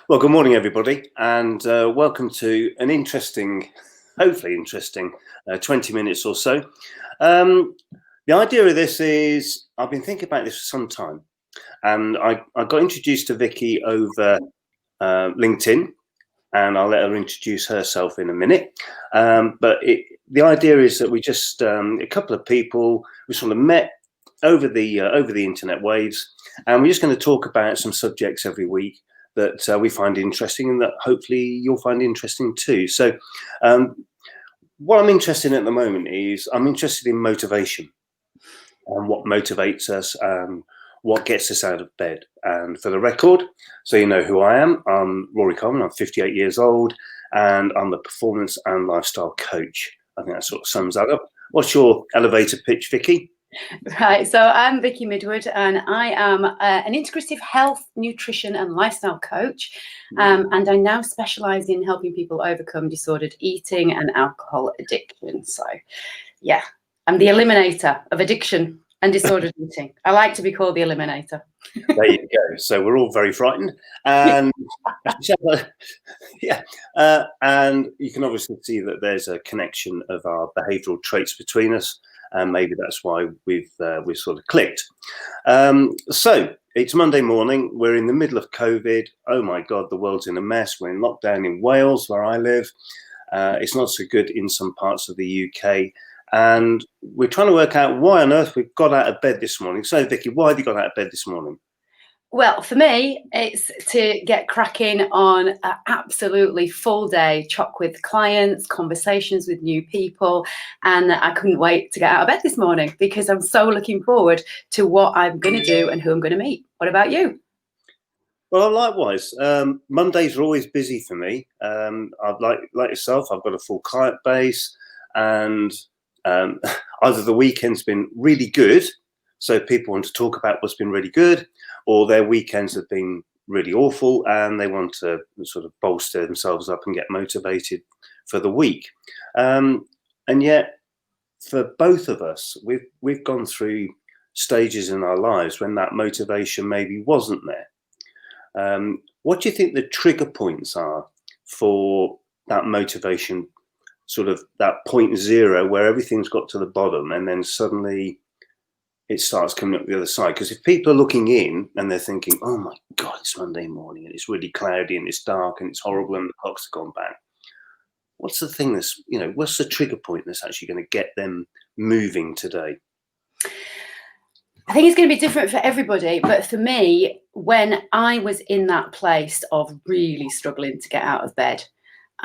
Well, good morning, everybody, and welcome to an interesting, hopefully interesting, 20 minutes or so. Um, the idea of this is I've been thinking about this for some time, and I got introduced to Vicky over LinkedIn, and I'll let her introduce herself in a minute. The idea is that we just a couple of people we sort of met over the internet waves, and we're just going to talk about some subjects every week that we find interesting, and that hopefully you'll find interesting too. So, what I'm interested in at the moment is I'm interested in motivation and what motivates us, what gets us out of bed. And for the record, so you know who I am, I'm Rory Coleman. I'm 58 years old, and I'm a performance and lifestyle coach. I think that sort of sums that up. What's your elevator pitch, Vicky? Right, so I'm Vicky Midwood, and I am an integrative health, nutrition and lifestyle coach, and I now specialise in helping people overcome disordered eating and alcohol addiction. So yeah, I'm the eliminator of addiction and disordered eating. I like to be called the eliminator. There you go. So we're all very frightened, and and you can obviously see that there's a connection of our behavioural traits between us, and maybe that's why we've sort of clicked. So it's Monday morning. We're in the middle of COVID. Oh my God, the world's in a mess. We're in lockdown in Wales, where I live. It's not so good in some parts of the UK. And we're trying to work out why on earth we've got out of bed this morning. So, Vicky, why have you got out of bed this morning? Well, for me, it's to get cracking on an absolutely full day, chock with clients, conversations with new people. And I couldn't wait to get out of bed this morning because I'm so looking forward to what I'm going to do and who I'm going to meet. What about you? Well, likewise. Mondays are always busy for me. I've like yourself, I've got a full client base, and either the weekend's been really good, so people want to talk about what's been really good, or their weekends have been really awful and they want to sort of bolster themselves up and get motivated for the week. And yet, for both of us, we've gone through stages in our lives when that motivation maybe wasn't there. What do you think the trigger points are for that motivation, sort of that point zero where everything's got to the bottom and then suddenly it starts coming up the other side? Because if people are looking in and they're thinking, oh my God, it's Monday morning and it's really cloudy and it's dark and it's horrible and the clocks have gone back, what's the thing that's, what's the trigger point that's actually going to get them moving today? I think it's going to be different for everybody, but for me, when I was in that place of really struggling to get out of bed,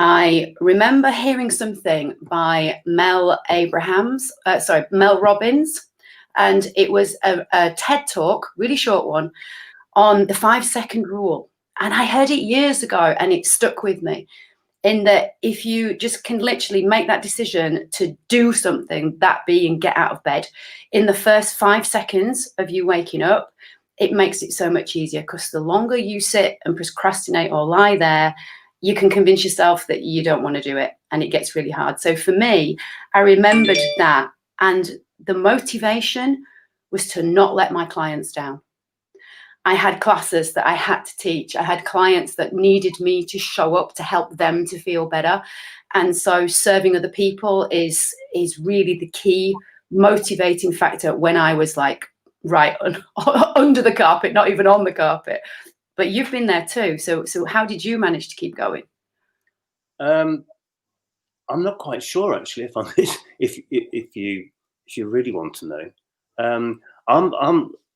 I remember hearing something by Mel Robbins, and it was a TED talk, really short one, on the 5-second rule. And I heard it years ago and it stuck with me, in that if you just can literally make that decision to do something, that being get out of bed, in the first 5 seconds of you waking up, it makes it so much easier, because the longer you sit and procrastinate or lie there, you can convince yourself that you don't want to do it, and it gets really hard. So for me, I remembered that, and the motivation was to not let my clients down. I had classes that I had to teach. I had clients that needed me to show up to help them to feel better. And so serving other people is really the key motivating factor when I was like right under the carpet, not even on the carpet. But you've been there too. So how did you manage to keep going? I'm not quite sure, actually, if you really want to know.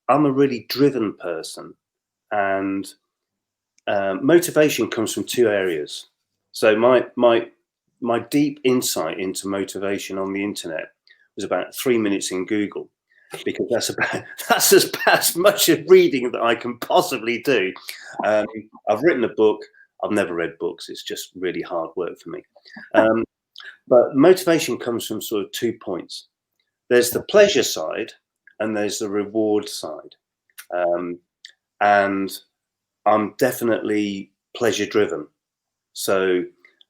I'm a really driven person, and motivation comes from two areas. So my deep insight into motivation on the internet was about 3 minutes in Google, because that's as much of reading that I can possibly do. I've written a book. I've never read books. It's just really hard work for me. But motivation comes from sort of 2 points. There's the pleasure side and there's the reward side. And I'm definitely pleasure driven. So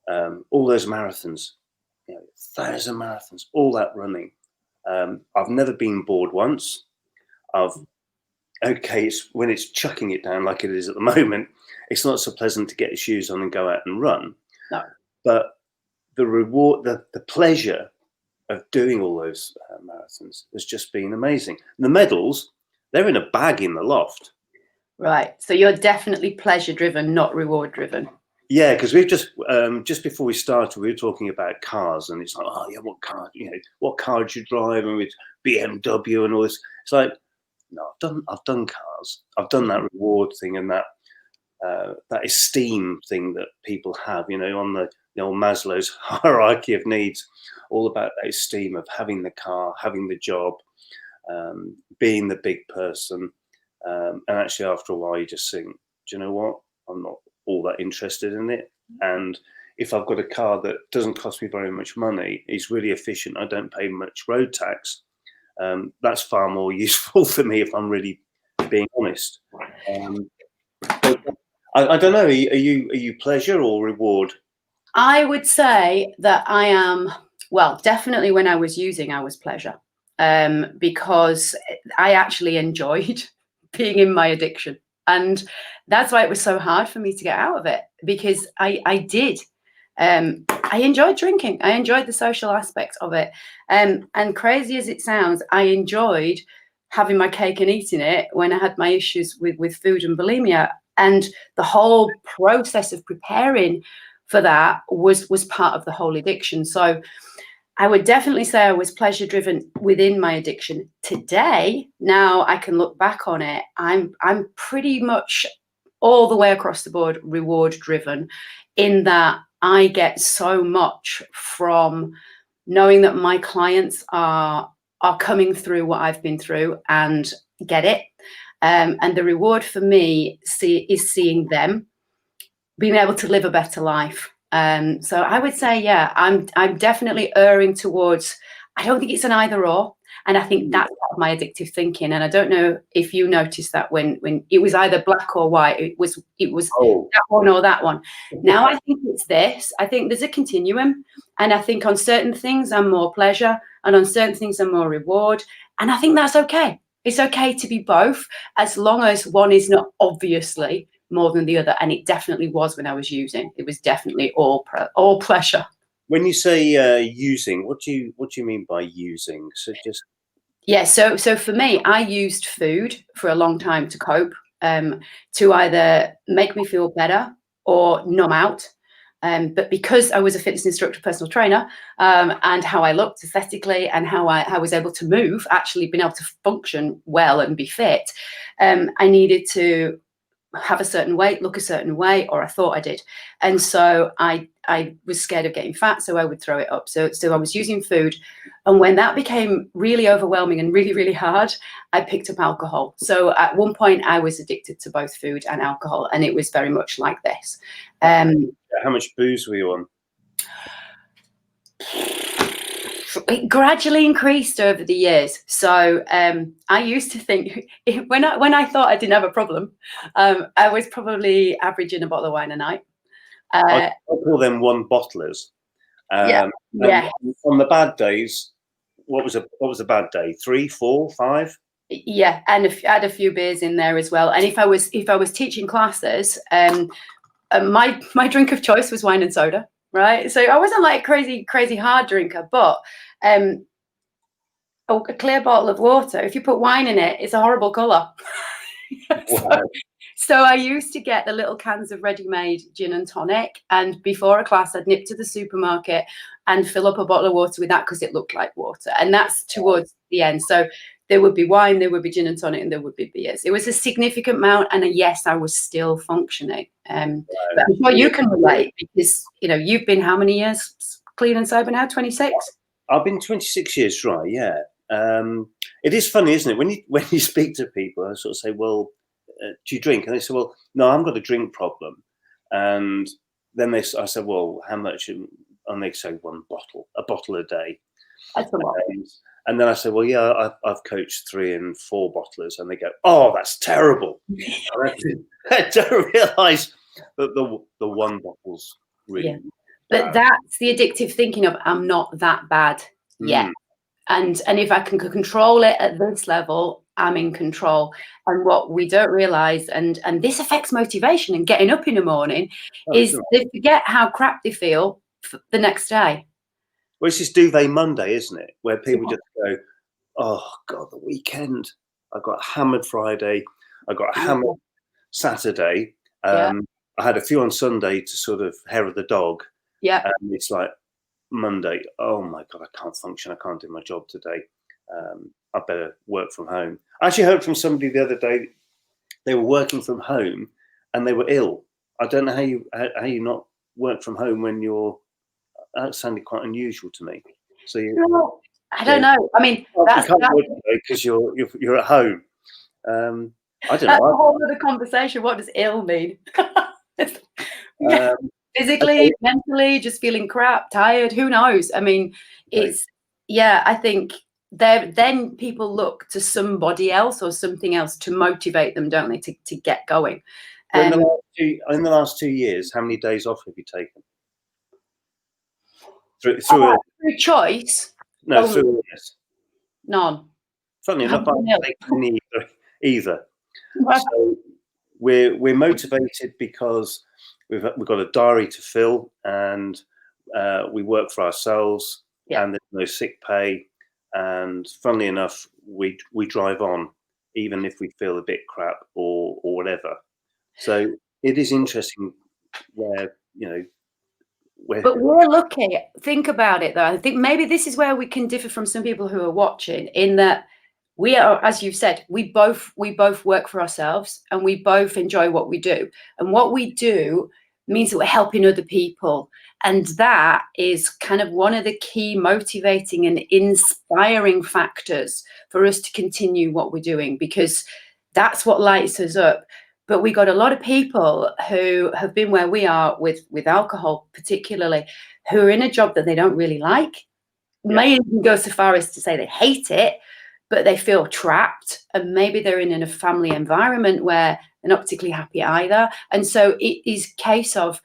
all those marathons, 1,000 marathons, all that running. I've never been bored once. I've okay, it's when it's chucking it down like it is at the moment, it's not so pleasant to get your shoes on and go out and run. No. But the reward, the pleasure of doing all those marathons has just been amazing. And the medals, they're in a bag in the loft. Right. So you're definitely pleasure driven, not reward driven. Yeah, because we've just before we started, we were talking about cars, and it's like, oh yeah, what car, what car do you drive, and with BMW and all this. It's like, no, I've done cars, I've done that reward thing and that esteem thing that people have, on the old Maslow's hierarchy of needs, all about that esteem of having the car, having the job, being the big person, and actually after a while you just think, do you know what? I'm not all that interested in it. And if I've got a car that doesn't cost me very much money, it's really efficient, I don't pay much road tax, that's far more useful for me, if I'm really being honest. I don't know, are you pleasure or reward? I would say that I am, well, definitely when I was using, I was pleasure, because I actually enjoyed being in my addiction. And that's why it was so hard for me to get out of it, because I did. I enjoyed drinking. I enjoyed the social aspect of it. And crazy as it sounds, I enjoyed having my cake and eating it when I had my issues with food and bulimia. And the whole process of preparing for that was part of the whole addiction. So I would definitely say I was pleasure driven within my addiction. Today, now I can look back on it, I'm pretty much all the way across the board reward driven, in that I get so much from knowing that my clients are coming through what I've been through and get it. And the reward for me is seeing them being able to live a better life. So I would say, yeah, I'm definitely erring towards, I don't think it's an either or. And I think that's part of my addictive thinking. And I don't know if you noticed that when it was either black or white, it was that one or that one. Now I think it's this. I think there's a continuum. And I think on certain things I'm more pleasure, and on certain things I'm more reward. And I think that's okay. It's okay to be both, as long as one is not obviously more than the other. And it definitely was when I was using. It was definitely all pleasure. When you say using, what do you mean by using? So just so for me, I used food for a long time to cope, to either make me feel better or numb out. But because I was a fitness instructor, personal trainer, and how I looked aesthetically and how I was able to move, actually being able to function well and be fit, I needed to have a certain weight, look a certain way, or I thought I did. And so I was scared of getting fat, so I would throw it up. So I was using food. And when that became really overwhelming and really, really hard, I picked up alcohol. So at one point I was addicted to both food and alcohol, and it was very much like this. How much booze were you on? It gradually increased over the years. So I used to think, when I thought I didn't have a problem, I was probably averaging a bottle of wine a night. I call them one bottlers. Yeah. On the bad days, what was a bad day? 3, 4, 5? Yeah, and add a few beers in there as well. And if I was teaching classes, my drink of choice was wine and soda. Right, so I wasn't like crazy hard drinker, but a clear bottle of water, if you put wine in it, it's a horrible color. Wow. So I used to get the little cans of ready-made gin and tonic, and before a class I'd nip to the supermarket and fill up a bottle of water with that, because it looked like water. And that's towards the end. So there would be wine, there would be gin and tonic, and there would be beers. It was a significant amount, and yes, I was still functioning. But I'm sure you can relate, because you've been how many years clean and sober now? 26. I've been 26 years, right? Yeah. It is funny, isn't it? When you speak to people, I sort of say, "Well, do you drink?" And they say, "Well, no, I've got a drink problem." And then I said, "Well, how much?" And they say, a bottle a day. That's a lot. And then I said, "Well, yeah, I've coached 3 and 4 bottlers," and they go, "Oh, that's terrible." I don't realise that the one bottle's really. Yeah. But that's the addictive thinking of, I'm not that bad yet. And if I can control it at this level, I'm in control. And what we don't realize, and this affects motivation and getting up in the morning, is they forget how crap they feel the next day. Well, it's this duvet Monday, isn't it? Where people just go, oh God, the weekend. I got hammered Friday. I got hammered Saturday. I had a few on Sunday to sort of hair of the dog. Yeah. And it's like Monday. Oh my God, I can't function. I can't do my job today. I better work from home. I actually heard from somebody the other day. They were working from home and they were ill. I don't know how you not work from home when you're. That sounded quite unusual to me. So I don't know. I mean, that's because you're at home. I don't know. That's a whole other conversation. What does ill mean? Physically, mentally, just feeling crap, tired. Who knows? I mean, it's I think then people look to somebody else or something else to motivate them, don't they, to get going. In the last 2 years, how many days off have you taken? Through choice? No, through illness. None. Funnily enough, I haven't taken either. So we're motivated because we've got a diary to fill, and we work for ourselves, and there's no sick pay. And funnily enough, we drive on, even if we feel a bit crap or whatever. So it is interesting where, but we're lucky. Think about it, though. I think maybe this is where we can differ from some people who are watching, in that we are, as you've said, we both work for ourselves and we both enjoy what we do. And what we do means that we're helping other people. And that is kind of one of the key motivating and inspiring factors for us to continue what we're doing, because that's what lights us up. But we got a lot of people who have been where we are with alcohol, particularly, who are in a job that they don't really like. May even go so far as to say they hate it, but they feel trapped, and maybe they're in a family environment where they're not particularly happy either. And so it is a case of,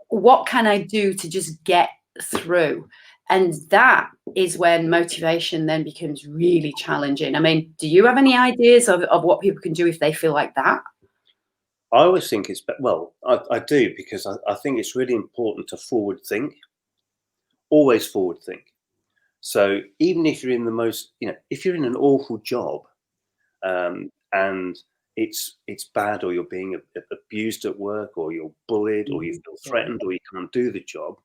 what can I do to just get through? And that is when motivation then becomes really challenging. I mean, do you have any ideas of what people can do if they feel like that? I always think it's, well, I do, because I think it's really important to forward think, always forward think. So even if you're in the most, if you're in an awful job and it's bad, or you're being abused at work, or you're bullied, or you feel threatened, or you can't do the job,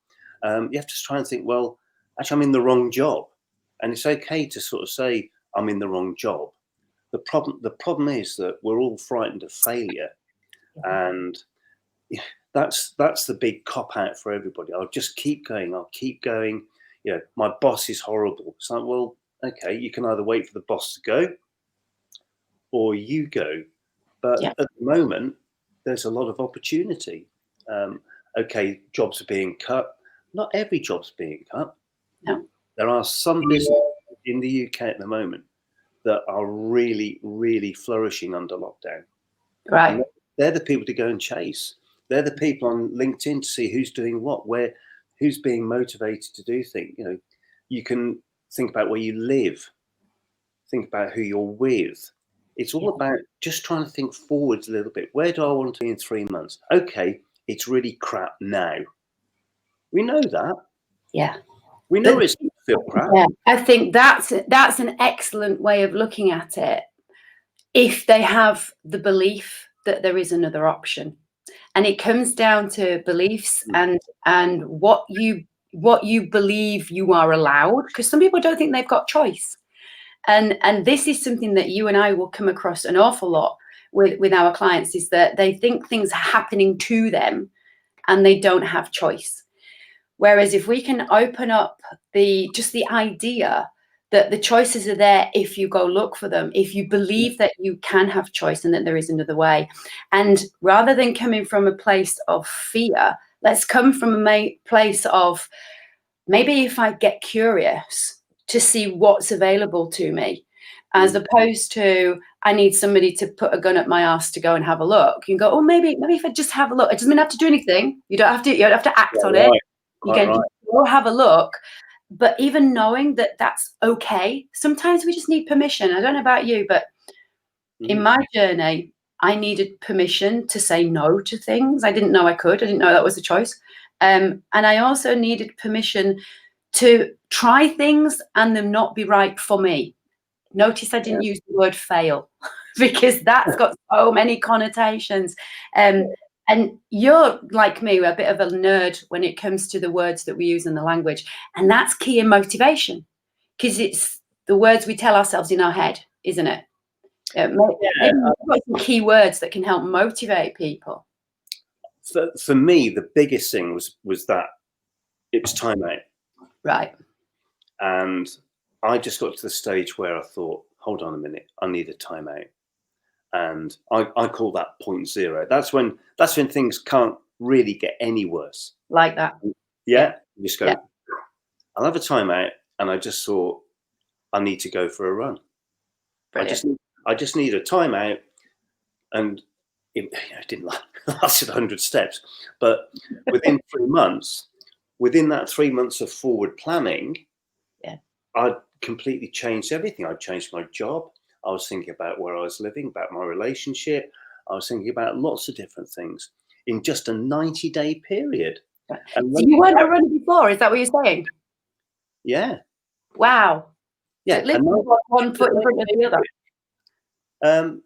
you have to try and think, well, actually, I'm in the wrong job. And it's okay to sort of say, I'm in the wrong job. The problem is that we're all frightened of failure. And that's the big cop out for everybody. I'll just keep going. I'll keep going. My boss is horrible. It's like, well, okay, you can either wait for the boss to go or you go. But at the moment, there's a lot of opportunity. Okay, jobs are being cut. Not every job's being cut. No. There are some businesses in the UK at the moment that are really, really flourishing under lockdown. Right. And they're the people to go and chase. They're the people on LinkedIn to see who's doing what, who's being motivated to do things. You can think about where you live, think about who you're with. It's all about just trying to think forwards a little bit. Where do I want to be in 3 months? Okay, it's really crap now. We know that. Yeah. We know it's going to feel crap. Yeah, I think that's an excellent way of looking at it, if they have the belief that there is another option. And it comes down to beliefs and what you believe you are allowed, because some people don't think they've got choice. And this is something that you and I will come across an awful lot with our clients, is that they think things are happening to them and they don't have choice. Whereas if we can open up the idea that the choices are there if you go look for them, if you believe that you can have choice and that there is another way. And rather than coming from a place of fear, let's come from a place of, maybe if I get curious to see what's available to me, as opposed to, I need somebody to put a gun at my ass to go and have a look. You can go, oh, maybe if I just have a look. It doesn't have to do anything. You don't have to act on it. You can go have a look. But even knowing that that's okay, sometimes we just need permission. I don't know about you, but In my journey, I needed permission to say no to things. I didn't know I could. I didn't know that was a choice. And I also needed permission to try things and them not be right for me. Notice I didn't use the word fail because that's got so many connotations. And you're like me, a bit of a nerd when it comes to the words that we use in the language. And that's key in motivation, because it's the words we tell ourselves in our head, isn't it? Maybe you've got some key words that can help motivate people. For me, the biggest thing was that it was time out. Right. And I just got to the stage where I thought, hold on a minute, I need a timeout. And I call that point zero. That's when things can't really get any worse. Like that. Yeah. You just go, I'll have a timeout. And I just thought, I need to go for a run. Brilliant. I just need a timeout. And it didn't last 100 steps. But within 3 months, within that 3 months of forward planning, I'd completely changed everything. I'd changed my job. I was thinking about where I was living, about my relationship. I was thinking about lots of different things in just a 90-day period. And so you weren't a runner before, is that what you're saying? Yeah. Wow. Yeah. So literally one foot in front of the other.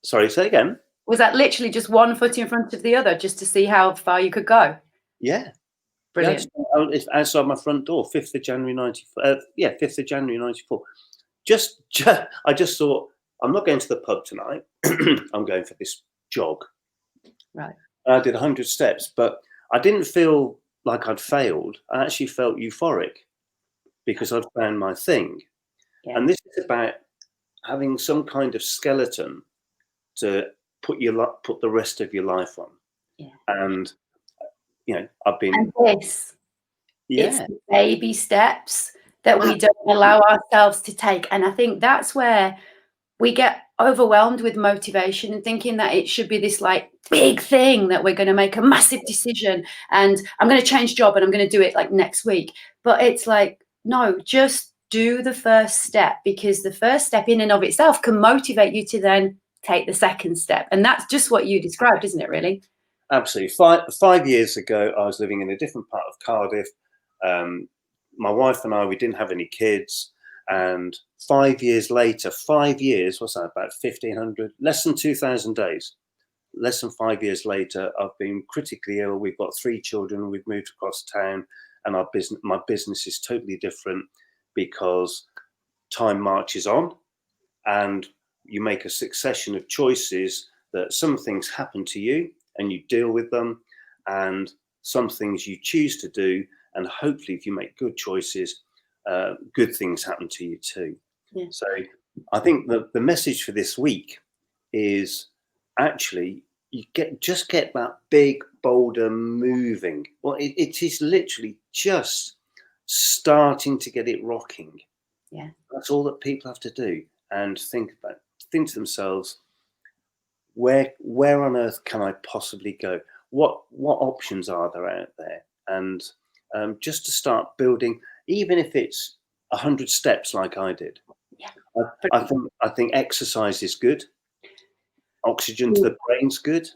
Sorry, say again. Was that literally just one foot in front of the other just to see how far you could go? Yeah. Brilliant. Yeah, it's outside my front door, 5th of January 94. 5th of January 94. I just thought, I'm not going to the pub tonight. I'm going for this jog. Right. I did 100 steps, but I didn't feel like I'd failed. I actually felt euphoric because I'd found my thing. Yeah. And this is about having some kind of skeleton to put the rest of your life on. Yeah. And I've been. And this, it's the baby steps that we don't allow ourselves to take. And I think that's where we get overwhelmed with motivation and thinking that it should be this like big thing that we're going to make a massive decision and I'm going to change job and I'm going to do it like next week. But it's like, no, just do the first step, because the first step in and of itself can motivate you to then take the second step. And that's just what you described, isn't it, really? Absolutely. Five years ago, I was living in a different part of Cardiff. My wife and I, we didn't have any kids. And 5 years later, 5 years, what's that, about 1,500, less than 2,000 days. Less than 5 years later, I've been critically ill. We've got 3 children. We've moved across town. And my business is totally different because time marches on. And you make a succession of choices that some things happen to you and you deal with them, and some things you choose to do, and hopefully if you make good choices, good things happen to you too. Yeah. So I think the message for this week is actually just get that big boulder moving. Well, it is literally just starting to get it rocking. Yeah, that's all that people have to do, and think to themselves, where on earth can I possibly go? What options are there out there? And just to start building, even if it's 100 steps like I did. Yeah. I think exercise is good. Oxygen to the brain's good.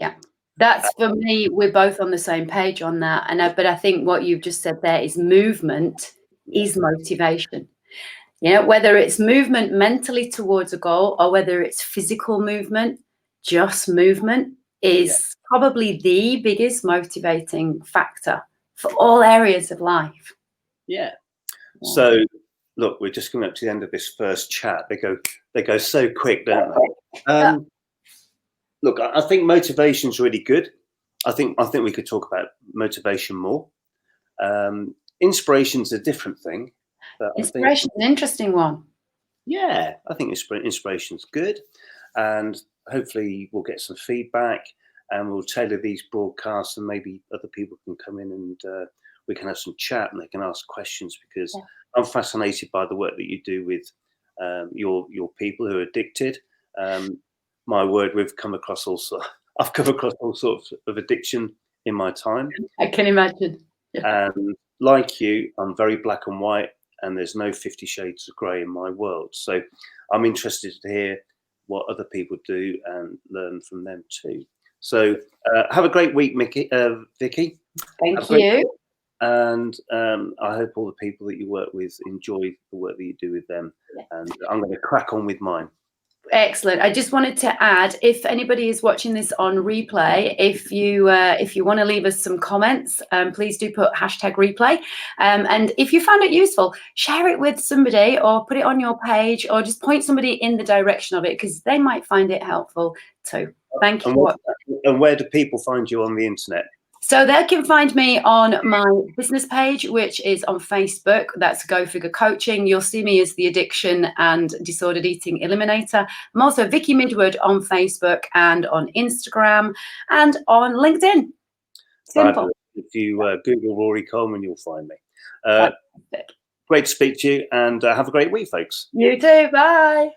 Yeah. That's, for me, we're both on the same page on that. But I think what you've just said there is movement is motivation. Whether it's movement mentally towards a goal or whether it's physical movement, just movement is probably the biggest motivating factor for all areas of life. Yeah. So look, we're just coming up to the end of this first chat. They go so quick, don't they? Look, I think motivation's really good. I think we could talk about motivation more. Inspiration's a different thing. Inspiration's an interesting one. Yeah, I think inspiration's good, and hopefully we'll get some feedback, and we'll tailor these broadcasts, and maybe other people can come in and we can have some chat, and they can ask questions, because I'm fascinated by the work that you do with your people who are addicted. My word, I've come across all sorts of addiction in my time. I can imagine. Yeah. And like you, I'm very black and white, and there's no 50 shades of grey in my world. So I'm interested to hear what other people do and learn from them too. So have a great week, Vicky. Thank you. And I hope all the people that you work with enjoy the work that you do with them. And I'm going to crack on with mine. Excellent. I just wanted to add, if anybody is watching this on replay, if you want to leave us some comments, please do put #replay. And if you found it useful, share it with somebody or put it on your page or just point somebody in the direction of it, because they might find it helpful too. Thank you. And where do people find you on the internet? So they can find me on my business page, which is on Facebook. That's Go Figure Coaching. You'll see me as the Addiction and Disordered Eating Eliminator. I'm also Vicky Midwood on Facebook and on Instagram and on LinkedIn. Simple. If you Google Rory Coleman, you'll find me. Great to speak to you, and have a great week, folks. You too. Bye.